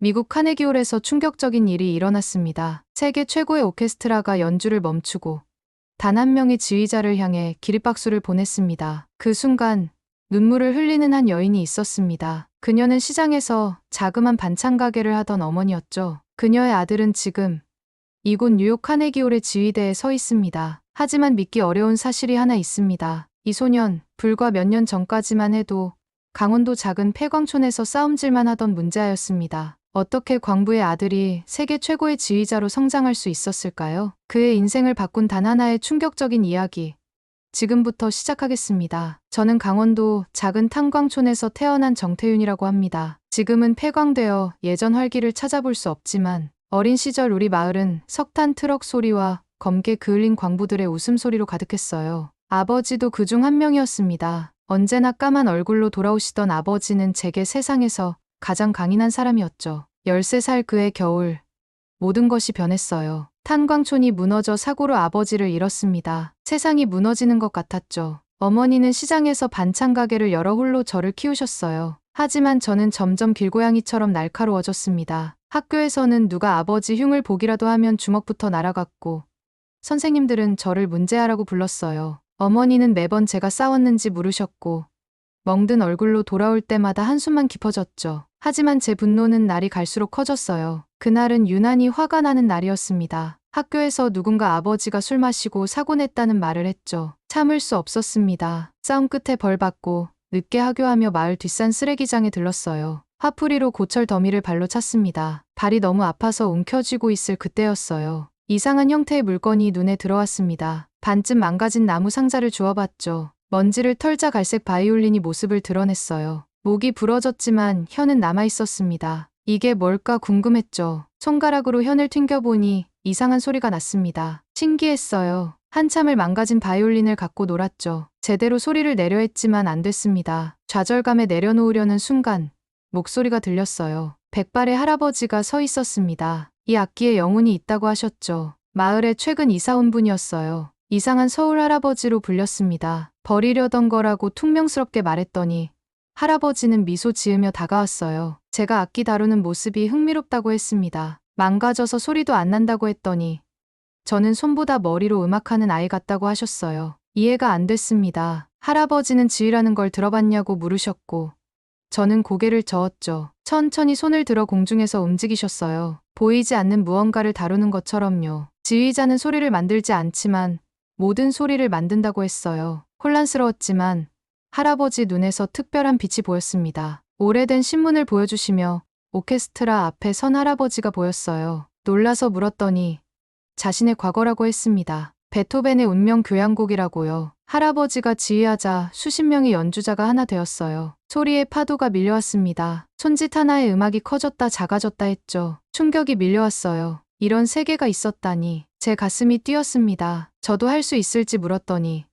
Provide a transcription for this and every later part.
미국 카네기홀에서 충격적인 일이 일어났습니다. 세계 최고의 오케스트라가 연주를 멈추고 단 한 명의 지휘자를 향해 기립박수를 보냈습니다. 그 순간 눈물을 흘리는 한 여인이 있었습니다. 그녀는 시장에서 자그만 반찬 가게를 하던 어머니였죠. 그녀의 아들은 지금 이곳 뉴욕 카네기홀의 지휘대에 서 있습니다. 하지만 믿기 어려운 사실이 하나 있습니다. 이 소년, 불과 몇 년 전까지만 해도 강원도 작은 폐광촌에서 싸움질만 하던 문제아였습니다. 어떻게 광부의 아들이 세계 최고의 지휘자로 성장할 수 있었을까요? 그의 인생을 바꾼 단 하나의 충격적인 이야기. 지금부터 시작하겠습니다. 저는 강원도 작은 탄광촌에서 태어난 정태윤이라고 합니다. 지금은 폐광되어 예전 활기를 찾아볼 수 없지만 어린 시절 우리 마을은 석탄 트럭 소리와 검게 그을린 광부들의 웃음소리로 가득했어요. 아버지도 그중 한 명이었습니다. 언제나 까만 얼굴로 돌아오시던 아버지는 제게 세상에서 가장 강인한 사람이었죠. 13살 그해 겨울 모든 것이 변했어요. 탄광촌이 무너져 사고로 아버지를 잃었습니다. 세상이 무너지는 것 같았죠. 어머니는 시장에서 반찬 가게를 열어 홀로 저를 키우셨어요. 하지만 저는 점점 길고양이처럼 날카로워졌습니다. 학교에서는 누가 아버지 흉을 보기라도 하면 주먹부터 날아갔고 선생님들은 저를 문제아라고 불렀어요. 어머니는 매번 제가 싸웠는지 물으셨고 멍든 얼굴로 돌아올 때마다 한숨만 깊어졌죠. 하지만 제 분노는 날이 갈수록 커졌어요. 그날은 유난히 화가 나는 날이었습니다. 학교에서 누군가 아버지가 술 마시고 사고 냈다는 말을 했죠. 참을 수 없었습니다. 싸움 끝에 벌 받고 늦게 하교하며 마을 뒷산 쓰레기장에 들렀어요. 화풀이로 고철 더미를 발로 찼습니다. 발이 너무 아파서 움켜쥐고 있을 그때였어요. 이상한 형태의 물건이 눈에 들어왔습니다. 반쯤 망가진 나무 상자를 주워봤죠. 먼지를 털자 갈색 바이올린이 모습을 드러냈어요. 목이 부러졌지만 혀는 남아있었습니다. 이게 뭘까 궁금했죠. 손가락으로 현을 튕겨보니 이상한 소리가 났습니다. 신기했어요. 한참을 망가진 바이올린을 갖고 놀았죠. 제대로 소리를 내려 했지만 안 됐습니다. 좌절감에 내려놓으려는 순간 목소리가 들렸어요. 백발의 할아버지가 서 있었습니다. 이 악기에 영혼이 있다고 하셨죠. 마을에 최근 이사 온 분이었어요. 이상한 서울 할아버지로 불렸습니다. 버리려던 거라고 퉁명스럽게 말했더니 할아버지는 미소 지으며 다가왔어요. 제가 악기 다루는 모습이 흥미롭다고 했습니다. 망가져서 소리도 안 난다고 했더니 저는 손보다 머리로 음악하는 아이 같다고 하셨어요. 이해가 안 됐습니다. 할아버지는 지휘라는 걸 들어봤냐고 물으셨고 저는 고개를 저었죠. 천천히 손을 들어 공중에서 움직이셨어요. 보이지 않는 무언가를 다루는 것처럼요. 지휘자는 소리를 만들지 않지만 모든 소리를 만든다고 했어요. 혼란스러웠지만 할아버지 눈에서 특별한 빛이 보였습니다. 오래된 신문을 보여주시며 오케스트라 앞에 선 할아버지가 보였어요. 놀라서 물었더니 자신의 과거라고 했습니다. 베토벤의 운명 교향곡이라고요. 할아버지가 지휘하자 수십 명의 연주자가 하나 되었어요. 소리의 파도가 밀려왔습니다. 손짓 하나의 음악이 커졌다 작아졌다 했죠. 충격이 밀려왔어요. 이런 세계가 있었다니. 제 가슴이 뛰었습니다. 저도 할 수 있을지 물었더니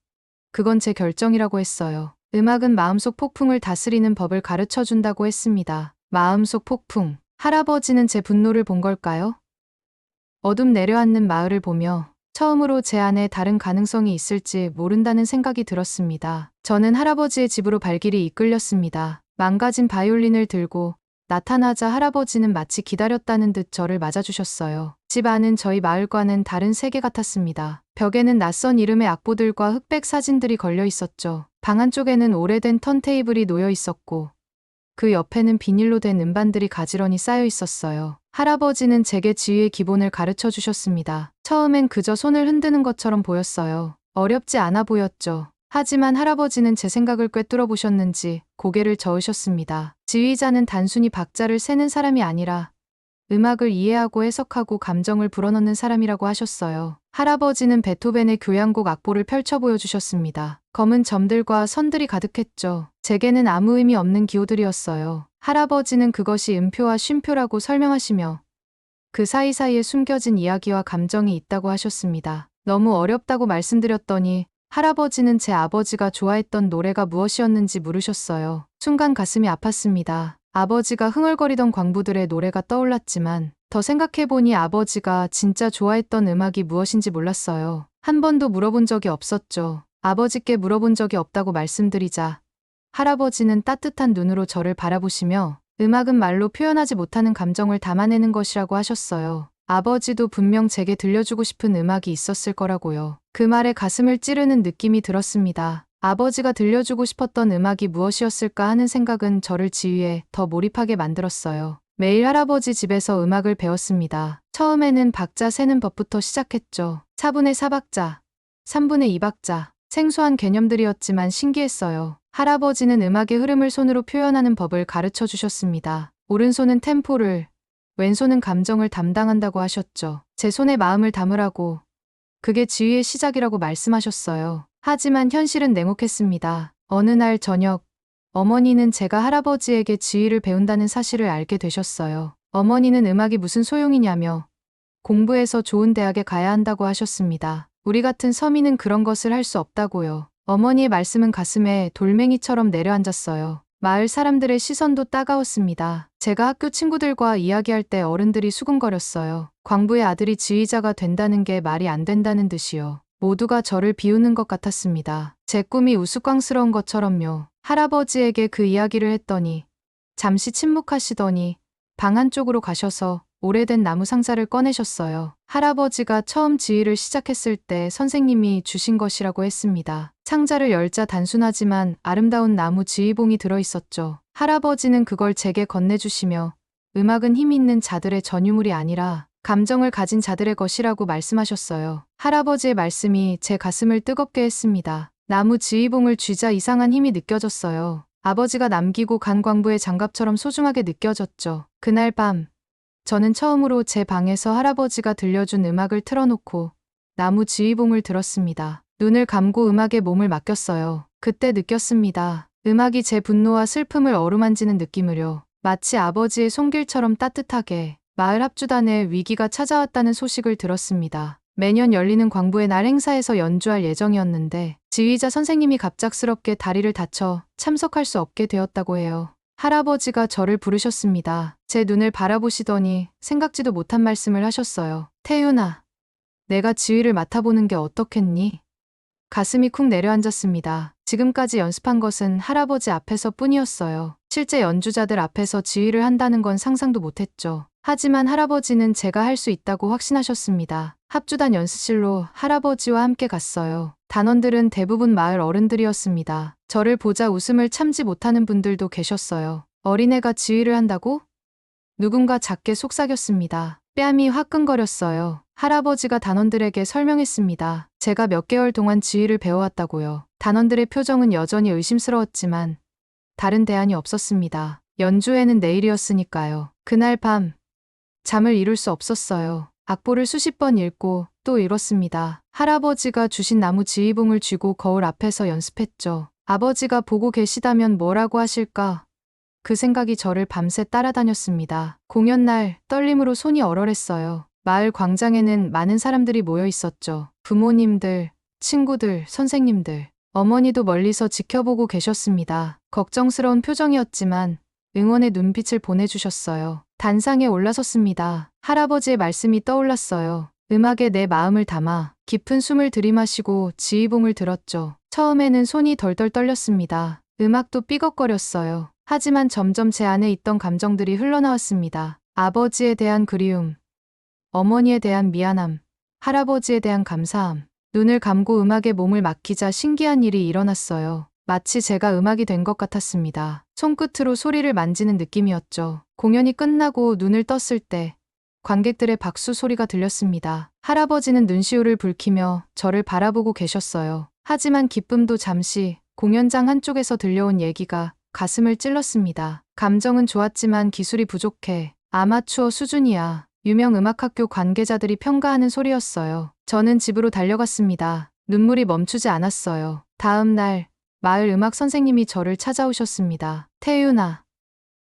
그건 제 결정이라고 했어요. 음악은 마음속 폭풍을 다스리는 법을 가르쳐 준다고 했습니다. 마음속 폭풍. 할아버지는 제 분노를 본 걸까요? 어둠 내려앉는 마을을 보며 처음으로 제 안에 다른 가능성이 있을지 모른다는 생각이 들었습니다. 저는 할아버지의 집으로 발길이 이끌렸습니다. 망가진 바이올린을 들고 나타나자 할아버지는 마치 기다렸다는 듯 저를 맞아주셨어요. 집 안은 저희 마을과는 다른 세계 같았습니다. 벽에는 낯선 이름의 악보들과 흑백 사진들이 걸려 있었죠. 방 한쪽에는 오래된 턴테이블이 놓여 있었고 그 옆에는 비닐로 된 음반들이 가지런히 쌓여 있었어요. 할아버지는 제게 지휘의 기본을 가르쳐 주셨습니다. 처음엔 그저 손을 흔드는 것처럼 보였어요. 어렵지 않아 보였죠. 하지만 할아버지는 제 생각을 꿰뚫어 보셨는지 고개를 저으셨습니다. 지휘자는 단순히 박자를 세는 사람이 아니라 음악을 이해하고 해석하고 감정을 불어넣는 사람이라고 하셨어요. 할아버지는 베토벤의 교향곡 악보를 펼쳐 보여주셨습니다. 검은 점들과 선들이 가득했죠. 제게는 아무 의미 없는 기호들이었어요. 할아버지는 그것이 음표와 쉼표라고 설명하시며 그 사이사이에 숨겨진 이야기와 감정이 있다고 하셨습니다. 너무 어렵다고 말씀드렸더니 할아버지는 제 아버지가 좋아했던 노래가 무엇이었는지 물으셨어요. 순간 가슴이 아팠습니다. 아버지가 흥얼거리던 광부들의 노래가 떠올랐지만 더 생각해보니 아버지가 진짜 좋아했던 음악이 무엇인지 몰랐어요. 한 번도 물어본 적이 없었죠. 아버지께 물어본 적이 없다고 말씀드리자 할아버지는 따뜻한 눈으로 저를 바라보시며 음악은 말로 표현하지 못하는 감정을 담아내는 것이라고 하셨어요. 아버지도 분명 제게 들려주고 싶은 음악이 있었을 거라고요. 그 말에 가슴을 찌르는 느낌이 들었습니다. 아버지가 들려주고 싶었던 음악이 무엇이었을까 하는 생각은 저를 지휘에 더 몰입하게 만들었어요. 매일 할아버지 집에서 음악을 배웠습니다. 처음에는 박자 세는 법부터 시작했죠. 4분의 4박자, 3분의 2박자. 생소한 개념들이었지만 신기했어요. 할아버지는 음악의 흐름을 손으로 표현하는 법을 가르쳐 주셨습니다. 오른손은 템포를, 왼손은 감정을 담당한다고 하셨죠. 제 손에 마음을 담으라고. 그게 지휘의 시작이라고 말씀하셨어요. 하지만 현실은 냉혹했습니다. 어느 날 저녁, 어머니는 제가 할아버지에게 지휘를 배운다는 사실을 알게 되셨어요. 어머니는 음악이 무슨 소용이냐며 공부해서 좋은 대학에 가야 한다고 하셨습니다. 우리 같은 서민은 그런 것을 할 수 없다고요. 어머니의 말씀은 가슴에 돌멩이처럼 내려앉았어요. 마을 사람들의 시선도 따가웠습니다. 제가 학교 친구들과 이야기할 때 어른들이 수군거렸어요. 광부의 아들이 지휘자가 된다는 게 말이 안 된다는 듯이요. 모두가 저를 비웃는 것 같았습니다. 제 꿈이 우스꽝스러운 것처럼요. 할아버지에게 그 이야기를 했더니 잠시 침묵하시더니 방 안쪽으로 가셔서 오래된 나무 상자를 꺼내셨어요. 할아버지가 처음 지휘를 시작했을 때 선생님이 주신 것이라고 했습니다. 상자를 열자 단순하지만 아름다운 나무 지휘봉이 들어있었죠. 할아버지는 그걸 제게 건네주시며 음악은 힘 있는 자들의 전유물이 아니라 감정을 가진 자들의 것이라고 말씀하셨어요. 할아버지의 말씀이 제 가슴을 뜨겁게 했습니다. 나무 지휘봉을 쥐자 이상한 힘이 느껴졌어요. 아버지가 남기고 간 광부의 장갑처럼 소중하게 느껴졌죠. 그날 밤 저는 처음으로 제 방에서 할아버지가 들려준 음악을 틀어놓고 나무 지휘봉을 들었습니다. 눈을 감고 음악에 몸을 맡겼어요. 그때 느꼈습니다. 음악이 제 분노와 슬픔을 어루만지는 느낌을요. 마치 아버지의 손길처럼 따뜻하게. 마을 합주단에 위기가 찾아왔다는 소식을 들었습니다. 매년 열리는 광부의 날 행사에서 연주할 예정이었는데 지휘자 선생님이 갑작스럽게 다리를 다쳐 참석할 수 없게 되었다고 해요. 할아버지가 저를 부르셨습니다. 제 눈을 바라보시더니 생각지도 못한 말씀을 하셨어요. 태윤아, 내가 지휘를 맡아보는 게 어떻겠니? 가슴이 쿵 내려앉았습니다. 지금까지 연습한 것은 할아버지 앞에서 뿐이었어요. 실제 연주자들 앞에서 지휘를 한다는 건 상상도 못했죠. 하지만 할아버지는 제가 할 수 있다고 확신하셨습니다. 합주단 연습실로 할아버지와 함께 갔어요. 단원들은 대부분 마을 어른들이었습니다. 저를 보자 웃음을 참지 못하는 분들도 계셨어요. 어린애가 지휘를 한다고? 누군가 작게 속삭였습니다. 뺨이 화끈거렸어요. 할아버지가 단원들에게 설명했습니다. 제가 몇 개월 동안 지휘를 배워왔다고요. 단원들의 표정은 여전히 의심스러웠지만 다른 대안이 없었습니다. 연주회는 내일이었으니까요. 그날 밤 잠을 이룰 수 없었어요. 악보를 수십 번 읽고 또 읽었습니다. 할아버지가 주신 나무 지휘봉을 쥐고 거울 앞에서 연습했죠. 아버지가 보고 계시다면 뭐라고 하실까? 그 생각이 저를 밤새 따라다녔습니다. 공연 날 떨림으로 손이 얼얼했어요. 마을 광장에는 많은 사람들이 모여 있었죠. 부모님들, 친구들, 선생님들, 어머니도 멀리서 지켜보고 계셨습니다. 걱정스러운 표정이었지만 응원의 눈빛을 보내주셨어요. 단상에 올라섰습니다. 할아버지의 말씀이 떠올랐어요. 음악에 내 마음을 담아 깊은 숨을 들이마시고 지휘봉을 들었죠. 처음에는 손이 덜덜 떨렸습니다. 음악도 삐걱거렸어요. 하지만 점점 제 안에 있던 감정들이 흘러나왔습니다. 아버지에 대한 그리움, 어머니에 대한 미안함, 할아버지에 대한 감사함. 눈을 감고 음악에 몸을 맡기자 신기한 일이 일어났어요. 마치 제가 음악이 된 것 같았습니다. 손끝으로 소리를 만지는 느낌이었죠. 공연이 끝나고 눈을 떴을 때 관객들의 박수 소리가 들렸습니다. 할아버지는 눈시울을 붉히며 저를 바라보고 계셨어요. 하지만 기쁨도 잠시. 공연장 한쪽에서 들려온 얘기가 가슴을 찔렀습니다. 감정은 좋았지만 기술이 부족해. 아마추어 수준이야. 유명 음악학교 관계자들이 평가하는 소리였어요. 저는 집으로 달려갔습니다. 눈물이 멈추지 않았어요. 다음 날 마을 음악 선생님이 저를 찾아오셨습니다. 태윤아,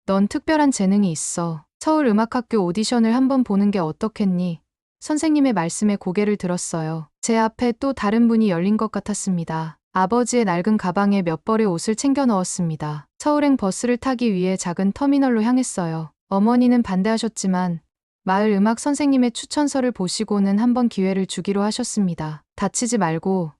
넌 특별한 재능이 있어. 서울음악학교 오디션을 한번 보는 게 어떻겠니? 선생님의 말씀에 고개를 들었어요. 제 앞에 또 다른 문이 열린 것 같았습니다. 아버지의 낡은 가방에 몇 벌의 옷을 챙겨 넣었습니다. 서울행 버스를 타기 위해 작은 터미널로 향했어요. 어머니는 반대하셨지만 마을 음악 선생님의 추천서를 보시고는 한번 기회를 주기로 하셨습니다. 다치지 말고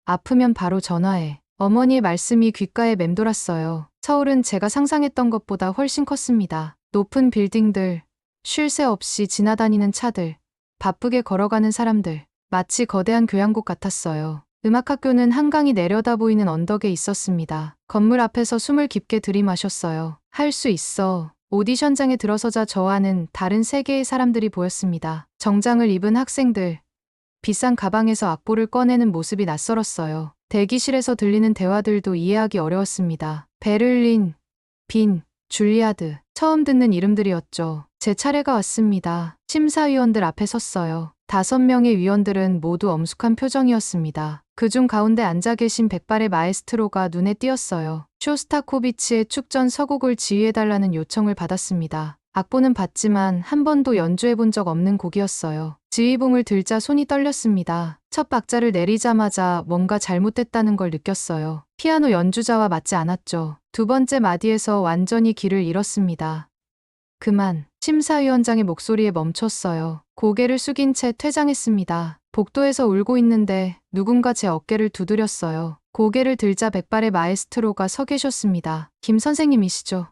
아프면 바로 전화해. 어머니의 말씀이 귓가에 맴돌았어요. 서울은 제가 상상했던 것보다 훨씬 컸습니다. 높은 빌딩들, 쉴 새 없이 지나다니는 차들, 바쁘게 걸어가는 사람들, 마치 거대한 교향곡 같았어요. 음악학교는 한강이 내려다 보이는 언덕에 있었습니다. 건물 앞에서 숨을 깊게 들이마셨어요. 할 수 있어. 오디션장에 들어서자 저와는 다른 세계의 사람들이 보였습니다. 정장을 입은 학생들, 비싼 가방에서 악보를 꺼내는 모습이 낯설었어요. 대기실에서 들리는 대화들도 이해하기 어려웠습니다. 베를린, 빈, 줄리아드. 처음 듣는 이름들이었죠. 제 차례가 왔습니다. 심사위원들 앞에 섰어요. 5명의 위원들은 모두 엄숙한 표정이었습니다. 그중 가운데 앉아 계신 백발의 마에스트로가 눈에 띄었어요. 쇼스타코비치의 축전 서곡을 지휘해달라는 요청을 받았습니다. 악보는 봤지만 한 번도 연주해본 적 없는 곡이었어요. 지휘봉을 들자 손이 떨렸습니다. 첫 박자를 내리자마자 뭔가 잘못됐다는 걸 느꼈어요. 피아노 연주자와 맞지 않았죠. 두 번째 마디에서 완전히 길을 잃었습니다. 그만. 심사위원장의 목소리에 멈췄어요. 고개를 숙인 채 퇴장했습니다. 복도에서 울고 있는데 누군가 제 어깨를 두드렸어요. 고개를 들자 백발의 마에스트로가 서 계셨습니다. 김 선생님이시죠?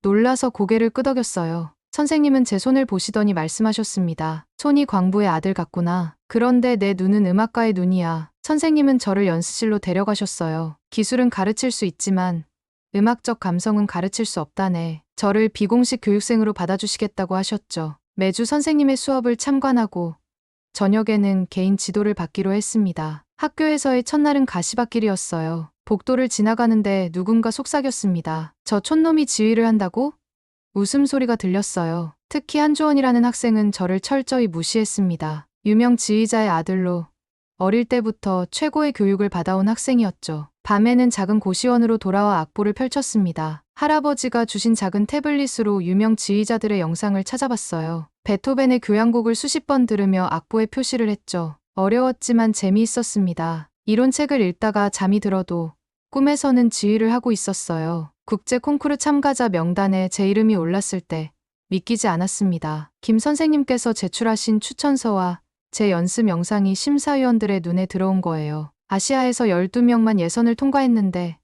놀라서 고개를 끄덕였어요. 선생님은 제 손을 보시더니 말씀하셨습니다. 손이 광부의 아들 같구나. 그런데 내 눈은 음악가의 눈이야. 선생님은 저를 연습실로 데려가셨어요. 기술은 가르칠 수 있지만 음악적 감성은 가르칠 수 없다네. 저를 비공식 교육생으로 받아주시겠다고 하셨죠. 매주 선생님의 수업을 참관하고 저녁에는 개인 지도를 받기로 했습니다. 학교에서의 첫날은 가시밭길이었어요. 복도를 지나가는데 누군가 속삭였습니다. 저 촌놈이 지휘를 한다고? 웃음소리가 들렸어요. 특히 한주원이라는 학생은 저를 철저히 무시했습니다. 유명 지휘자의 아들로 어릴 때부터 최고의 교육을 받아온 학생이었죠. 밤에는 작은 고시원으로 돌아와 악보를 펼쳤습니다. 할아버지가 주신 작은 태블릿으로 유명 지휘자들의 영상을 찾아봤어요. 베토벤의 교향곡을 수십 번 들으며 악보에 표시를 했죠. 어려웠지만 재미있었습니다. 이론책을 읽다가 잠이 들어도 꿈에서는 지휘를 하고 있었어요. 국제 콩쿠르 참가자 명단에 제 이름이 올랐을 때 믿기지 않았습니다. 김 선생님께서 제출하신 추천서와 제 연습 영상이 심사위원들의 눈에 들어온 거예요. 아시아에서 12명만 예선을 통과했는데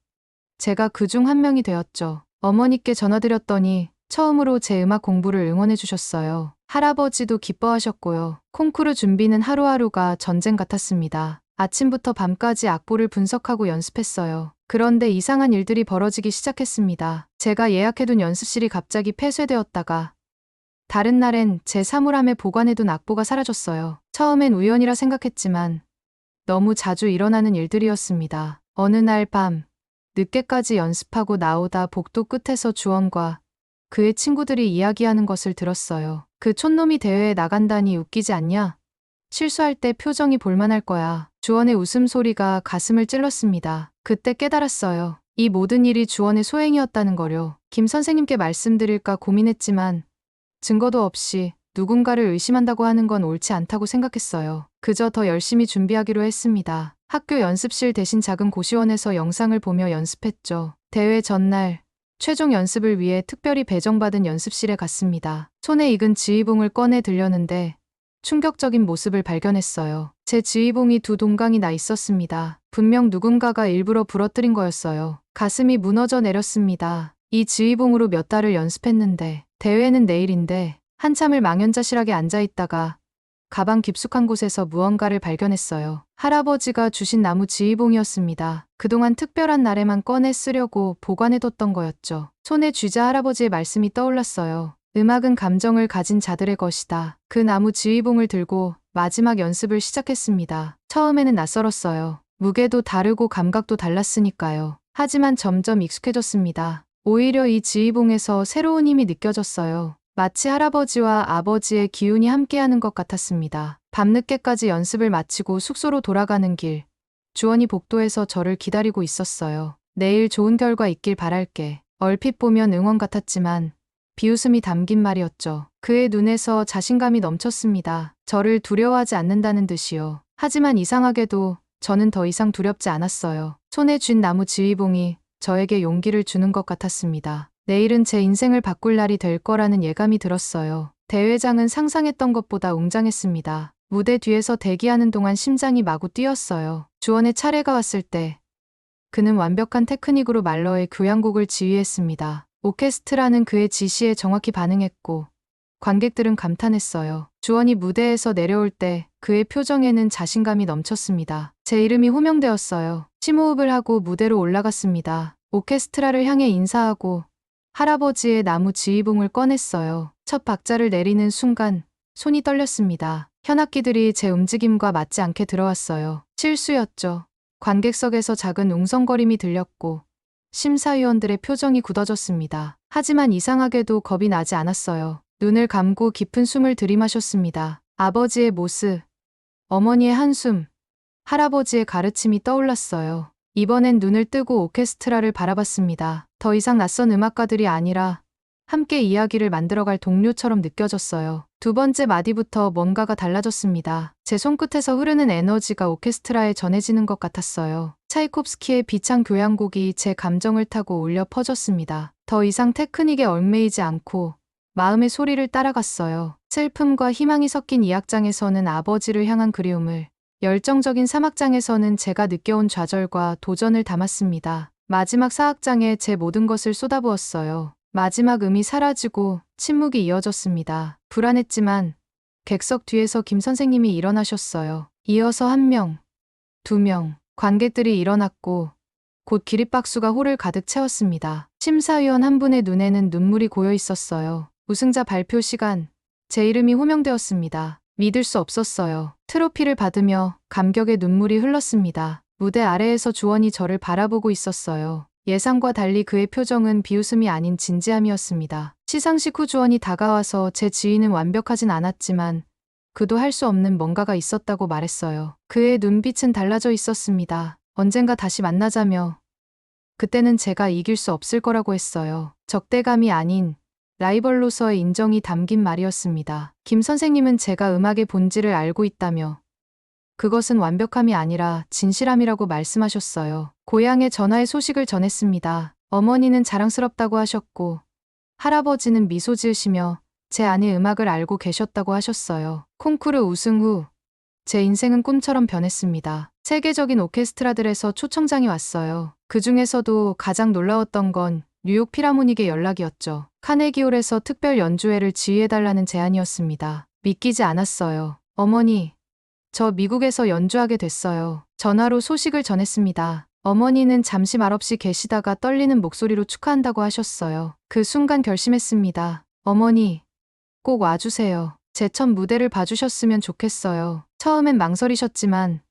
제가 그중 한 명이 되었죠. 어머니께 전화드렸더니 처음으로 제 음악 공부를 응원해 주셨어요. 할아버지도 기뻐하셨고요. 콩쿠르 준비는 하루하루가 전쟁 같았습니다. 아침부터 밤까지 악보를 분석하고 연습했어요. 그런데 이상한 일들이 벌어지기 시작했습니다. 제가 예약해둔 연습실이 갑자기 폐쇄되었다가 다른 날엔 제 사물함에 보관해둔 악보가 사라졌어요. 처음엔 우연이라 생각했지만 너무 자주 일어나는 일들이었습니다. 어느 날 밤 늦게까지 연습하고 나오다 복도 끝에서 주원과 그의 친구들이 이야기하는 것을 들었어요. 그 촌놈이 대회에 나간다니 웃기지 않냐? 실수할 때 표정이 볼만할 거야. 주원의 웃음소리가 가슴을 찔렀습니다. 그때 깨달았어요. 이 모든 일이 주원의 소행이었다는 거요. 김 선생님께 말씀드릴까 고민했지만 증거도 없이 누군가를 의심한다고 하는 건 옳지 않다고 생각했어요. 그저 더 열심히 준비하기로 했습니다. 학교 연습실 대신 작은 고시원에서 영상을 보며 연습했죠. 대회 전날 최종 연습을 위해 특별히 배정받은 연습실에 갔습니다. 손에 익은 지휘봉을 꺼내 들려는데 충격적인 모습을 발견했어요. 제 지휘봉이 2동강이 나 있었습니다. 분명 누군가가 일부러 부러뜨린 거였어요. 가슴이 무너져 내렸습니다. 이 지휘봉으로 몇 달을 연습했는데 대회는 내일인데 한참을 망연자실하게 앉아있다가 가방 깊숙한 곳에서 무언가를 발견했어요. 할아버지가 주신 나무 지휘봉이었습니다. 그동안 특별한 날에만 꺼내 쓰려고 보관해뒀던 거였죠. 손에 쥐자 할아버지의 말씀이 떠올랐어요. 음악은 감정을 가진 자들의 것이다. 그 나무 지휘봉을 들고 마지막 연습을 시작했습니다. 처음에는 낯설었어요. 무게도 다르고 감각도 달랐으니까요. 하지만 점점 익숙해졌습니다. 오히려 이 지휘봉에서 새로운 힘이 느껴졌어요. 마치 할아버지와 아버지의 기운이 함께하는 것 같았습니다. 밤늦게까지 연습을 마치고 숙소로 돌아가는 길, 주원이 복도에서 저를 기다리고 있었어요. 내일 좋은 결과 있길 바랄게. 얼핏 보면 응원 같았지만 비웃음이 담긴 말이었죠. 그의 눈에서 자신감이 넘쳤습니다. 저를 두려워하지 않는다는 듯이요. 하지만 이상하게도 저는 더 이상 두렵지 않았어요. 손에 쥔 나무 지휘봉이 저에게 용기를 주는 것 같았습니다. 내일은 제 인생을 바꿀 날이 될 거라는 예감이 들었어요. 대회장은 상상했던 것보다 웅장했습니다. 무대 뒤에서 대기하는 동안 심장이 마구 뛰었어요. 주원의 차례가 왔을 때 그는 완벽한 테크닉으로 말러의 교향곡을 지휘했습니다. 오케스트라는 그의 지시에 정확히 반응했고 관객들은 감탄했어요. 주원이 무대에서 내려올 때 그의 표정에는 자신감이 넘쳤습니다. 제 이름이 호명되었어요. 심호흡을 하고 무대로 올라갔습니다. 오케스트라를 향해 인사하고 할아버지의 나무 지휘봉을 꺼냈어요. 첫 박자를 내리는 순간 손이 떨렸습니다. 현악기들이 제 움직임과 맞지 않게 들어왔어요. 실수였죠. 관객석에서 작은 웅성거림이 들렸고 심사위원들의 표정이 굳어졌습니다. 하지만 이상하게도 겁이 나지 않았어요. 눈을 감고 깊은 숨을 들이마셨습니다. 아버지의 모습, 어머니의 한숨, 할아버지의 가르침이 떠올랐어요. 이번엔 눈을 뜨고 오케스트라를 바라봤습니다. 더 이상 낯선 음악가들이 아니라 함께 이야기를 만들어갈 동료처럼 느껴졌어요. 두 번째 마디부터 뭔가가 달라졌습니다. 제 손끝에서 흐르는 에너지가 오케스트라에 전해지는 것 같았어요. 차이콥스키의 비창 교향곡이 제 감정을 타고 울려 퍼졌습니다. 더 이상 테크닉에 얽매이지 않고 마음의 소리를 따라갔어요. 슬픔과 희망이 섞인 2악장에서는 아버지를 향한 그리움을, 열정적인 3악장에서는 제가 느껴온 좌절과 도전을 담았습니다. 마지막 4악장에 제 모든 것을 쏟아부었어요. 마지막 음이 사라지고 침묵이 이어졌습니다. 불안했지만 객석 뒤에서 김 선생님이 일어나셨어요. 이어서 1명, 2명, 관객들이 일어났고 곧 기립박수가 홀을 가득 채웠습니다. 심사위원 한 분의 눈에는 눈물이 고여 있었어요. 우승자 발표 시간, 제 이름이 호명되었습니다. 믿을 수 없었어요. 트로피를 받으며 감격의 눈물이 흘렀습니다. 무대 아래에서 주원이 저를 바라보고 있었어요. 예상과 달리 그의 표정은 비웃음이 아닌 진지함이었습니다. 시상식 후 주원이 다가와서 제 지휘는 완벽하진 않았지만 그도 할 수 없는 뭔가가 있었다고 말했어요. 그의 눈빛은 달라져 있었습니다. 언젠가 다시 만나자며 그때는 제가 이길 수 없을 거라고 했어요. 적대감이 아닌 라이벌로서의 인정이 담긴 말이었습니다. 김 선생님은 제가 음악의 본질을 알고 있다며 그것은 완벽함이 아니라 진실함이라고 말씀하셨어요. 고향에 전화의 소식을 전했습니다. 어머니는 자랑스럽다고 하셨고 할아버지는 미소 지으시며 제 아내 음악을 알고 계셨다고 하셨어요. 콩쿠르 우승 후 제 인생은 꿈처럼 변했습니다. 세계적인 오케스트라들에서 초청장이 왔어요. 그 중에서도 가장 놀라웠던 건 뉴욕 필하모닉의 연락이었죠. 카네기홀에서 특별 연주회를 지휘해달라는 제안이었습니다. 믿기지 않았어요. 어머니, 저 미국에서 연주하게 됐어요. 전화로 소식을 전했습니다. 어머니는 잠시 말없이 계시다가 떨리는 목소리로 축하한다고 하셨어요. 그 순간 결심했습니다. 어머니, 꼭 와주세요. 제 첫 무대를 봐주셨으면 좋겠어요. 처음엔 망설이셨지만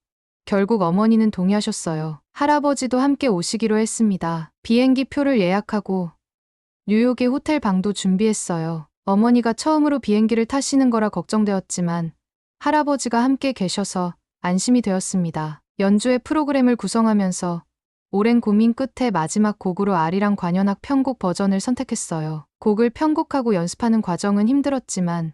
결국 어머니는 동의하셨어요. 할아버지도 함께 오시기로 했습니다. 비행기 표를 예약하고 뉴욕의 호텔 방도 준비했어요. 어머니가 처음으로 비행기를 타시는 거라 걱정되었지만 할아버지가 함께 계셔서 안심이 되었습니다. 연주회 프로그램을 구성하면서 오랜 고민 끝에 마지막 곡으로 아리랑 관현악 편곡 버전을 선택했어요. 곡을 편곡하고 연습하는 과정은 힘들었지만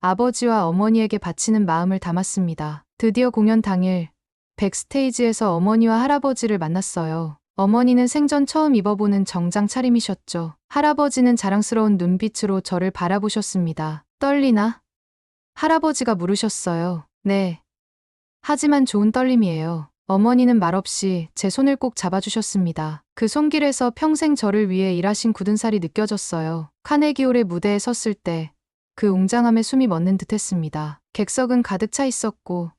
아버지와 어머니에게 바치는 마음을 담았습니다. 드디어 공연 당일 백스테이지에서 어머니와 할아버지를 만났어요. 어머니는 생전 처음 입어보는 정장 차림이셨죠. 할아버지는 자랑스러운 눈빛으로 저를 바라보셨습니다. 떨리나? 할아버지가 물으셨어요. 네. 하지만 좋은 떨림이에요. 어머니는 말없이 제 손을 꼭 잡아주셨습니다. 그 손길에서 평생 저를 위해 일하신 굳은 살이 느껴졌어요. 카네기홀의 무대에 섰을 때 그 웅장함에 숨이 멎는 듯했습니다. 객석은 가득 차 있었고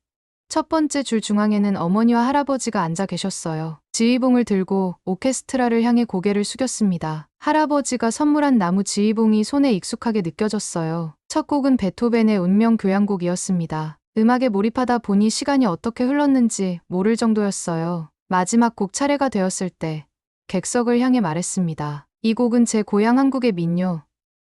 첫 번째 줄 중앙에는 어머니와 할아버지가 앉아 계셨어요. 지휘봉을 들고 오케스트라를 향해 고개를 숙였습니다. 할아버지가 선물한 나무 지휘봉이 손에 익숙하게 느껴졌어요. 첫 곡은 베토벤의 운명 교향곡이었습니다. 음악에 몰입하다 보니 시간이 어떻게 흘렀는지 모를 정도였어요. 마지막 곡 차례가 되었을 때 객석을 향해 말했습니다. 이 곡은 제 고향 한국의 민요,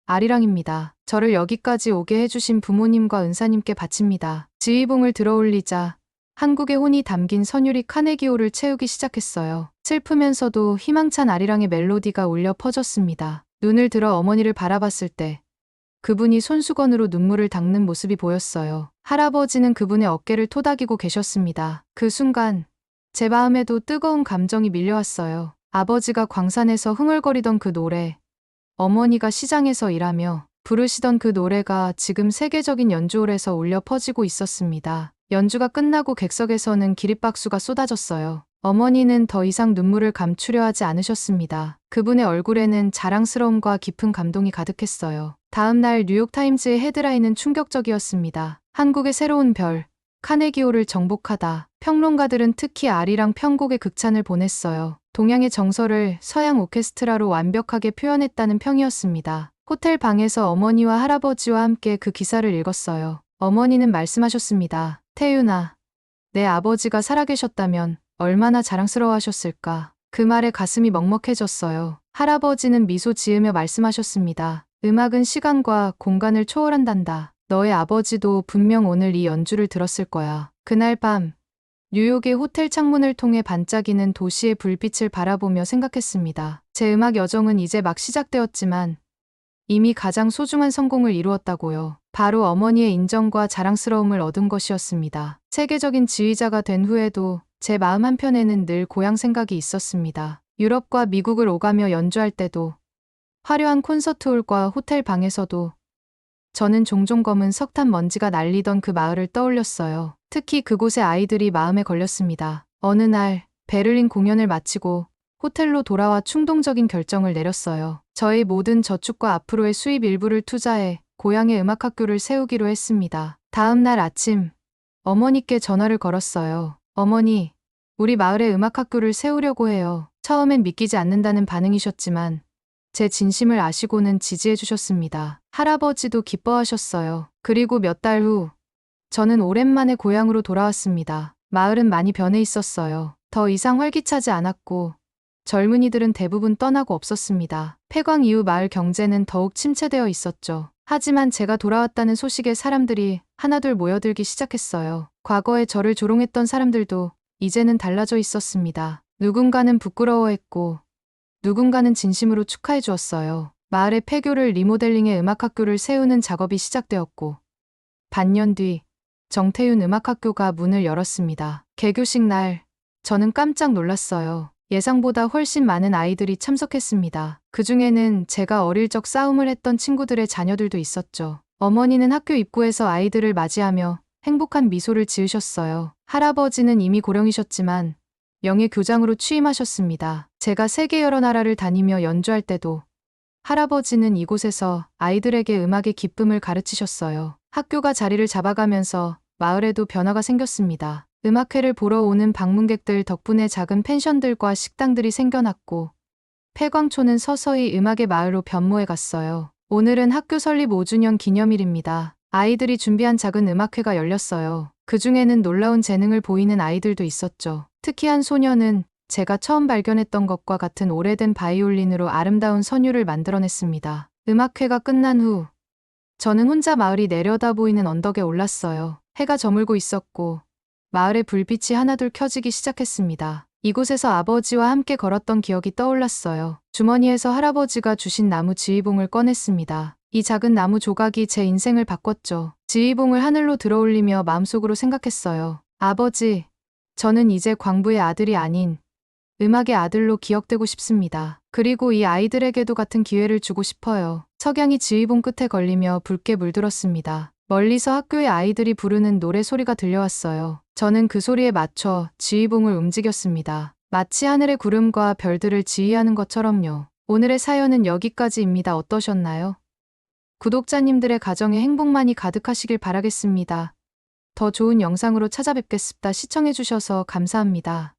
아리랑입니다. 저를 여기까지 오게 해주신 부모님과 은사님께 바칩니다. 지휘봉을 들어올리자 한국의 혼이 담긴 선율이 카네기홀을 채우기 시작했어요. 슬프면서도 희망찬 아리랑의 멜로디가 울려 퍼졌습니다. 눈을 들어 어머니를 바라봤을 때 그분이 손수건으로 눈물을 닦는 모습이 보였어요. 할아버지는 그분의 어깨를 토닥이고 계셨습니다. 그 순간 제 마음에도 뜨거운 감정이 밀려왔어요. 아버지가 광산에서 흥얼거리던 그 노래, 어머니가 시장에서 일하며 부르시던 그 노래가 지금 세계적인 연주홀에서 울려 퍼지고 있었습니다. 연주가 끝나고 객석에서는 기립박수가 쏟아졌어요. 어머니는 더 이상 눈물을 감추려 하지 않으셨습니다. 그분의 얼굴에는 자랑스러움과 깊은 감동이 가득했어요. 다음 날 뉴욕타임즈의 헤드라인은 충격적이었습니다. 한국의 새로운 별, 카네기홀을 정복하다. 평론가들은 특히 아리랑 편곡의 극찬을 보냈어요. 동양의 정서를 서양 오케스트라로 완벽하게 표현했다는 평이었습니다. 호텔 방에서 어머니와 할아버지와 함께 그 기사를 읽었어요. 어머니는 말씀하셨습니다. 태윤아, 내 아버지가 살아계셨다면 얼마나 자랑스러워하셨을까. 그 말에 가슴이 먹먹해졌어요. 할아버지는 미소 지으며 말씀하셨습니다. 음악은 시간과 공간을 초월한단다. 너의 아버지도 분명 오늘 이 연주를 들었을 거야. 그날 밤 뉴욕의 호텔 창문을 통해 반짝이는 도시의 불빛을 바라보며 생각했습니다. 제 음악 여정은 이제 막 시작되었지만 이미 가장 소중한 성공을 이루었다고요. 바로 어머니의 인정과 자랑스러움을 얻은 것이었습니다. 세계적인 지휘자가 된 후에도 제 마음 한편에는 늘 고향 생각이 있었습니다. 유럽과 미국을 오가며 연주할 때도, 화려한 콘서트홀과 호텔 방에서도 저는 종종 검은 석탄 먼지가 날리던 그 마을을 떠올렸어요. 특히 그곳의 아이들이 마음에 걸렸습니다. 어느 날 베를린 공연을 마치고 호텔로 돌아와 충동적인 결정을 내렸어요. 저의 모든 저축과 앞으로의 수입 일부를 투자해 고향의 음악학교를 세우기로 했습니다. 다음 날 아침 어머니께 전화를 걸었어요. 어머니, 우리 마을에 음악학교를 세우려고 해요. 처음엔 믿기지 않는다는 반응이셨지만 제 진심을 아시고는 지지해 주셨습니다. 할아버지도 기뻐하셨어요. 그리고 몇 달 후 저는 오랜만에 고향으로 돌아왔습니다. 마을은 많이 변해 있었어요. 더 이상 활기차지 않았고 젊은이들은 대부분 떠나고 없었습니다. 폐광 이후 마을 경제는 더욱 침체되어 있었죠. 하지만 제가 돌아왔다는 소식에 사람들이 하나둘 모여들기 시작했어요. 과거에 저를 조롱했던 사람들도 이제는 달라져 있었습니다. 누군가는 부끄러워했고 누군가는 진심으로 축하해 주었어요. 마을의 폐교를 리모델링해 음악학교를 세우는 작업이 시작되었고 반년 뒤 정태윤 음악학교가 문을 열었습니다. 개교식 날 저는 깜짝 놀랐어요. 예상보다 훨씬 많은 아이들이 참석했습니다. 그 중에는 제가 어릴 적 싸움을 했던 친구들의 자녀들도 있었죠. 어머니는 학교 입구에서 아이들을 맞이하며 행복한 미소를 지으셨어요. 할아버지는 이미 고령이셨지만 명예 교장으로 취임하셨습니다. 제가 세계 여러 나라를 다니며 연주할 때도 할아버지는 이곳에서 아이들에게 음악의 기쁨을 가르치셨어요. 학교가 자리를 잡아가면서 마을에도 변화가 생겼습니다. 음악회를 보러 오는 방문객들 덕분에 작은 펜션들과 식당들이 생겨났고 폐광초는 서서히 음악의 마을로 변모해 갔어요. 오늘은 학교 설립 5주년 기념일입니다. 아이들이 준비한 작은 음악회가 열렸어요. 그 중에는 놀라운 재능을 보이는 아이들도 있었죠. 특히 한 소녀는 제가 처음 발견했던 것과 같은 오래된 바이올린으로 아름다운 선율을 만들어냈습니다. 음악회가 끝난 후 저는 혼자 마을이 내려다 보이는 언덕에 올랐어요. 해가 저물고 있었고 마을의 불빛이 하나둘 켜지기 시작했습니다. 이곳에서 아버지와 함께 걸었던 기억이 떠올랐어요. 주머니에서 할아버지가 주신 나무 지휘봉을 꺼냈습니다. 이 작은 나무 조각이 제 인생을 바꿨죠. 지휘봉을 하늘로 들어올리며 마음속으로 생각했어요. 아버지, 저는 이제 광부의 아들이 아닌 음악의 아들로 기억되고 싶습니다. 그리고 이 아이들에게도 같은 기회를 주고 싶어요. 석양이 지휘봉 끝에 걸리며 붉게 물들었습니다. 멀리서 학교의 아이들이 부르는 노래 소리가 들려왔어요. 저는 그 소리에 맞춰 지휘봉을 움직였습니다. 마치 하늘의 구름과 별들을 지휘하는 것처럼요. 오늘의 사연은 여기까지입니다. 어떠셨나요? 구독자님들의 가정에 행복만이 가득하시길 바라겠습니다. 더 좋은 영상으로 찾아뵙겠습니다. 시청해주셔서 감사합니다.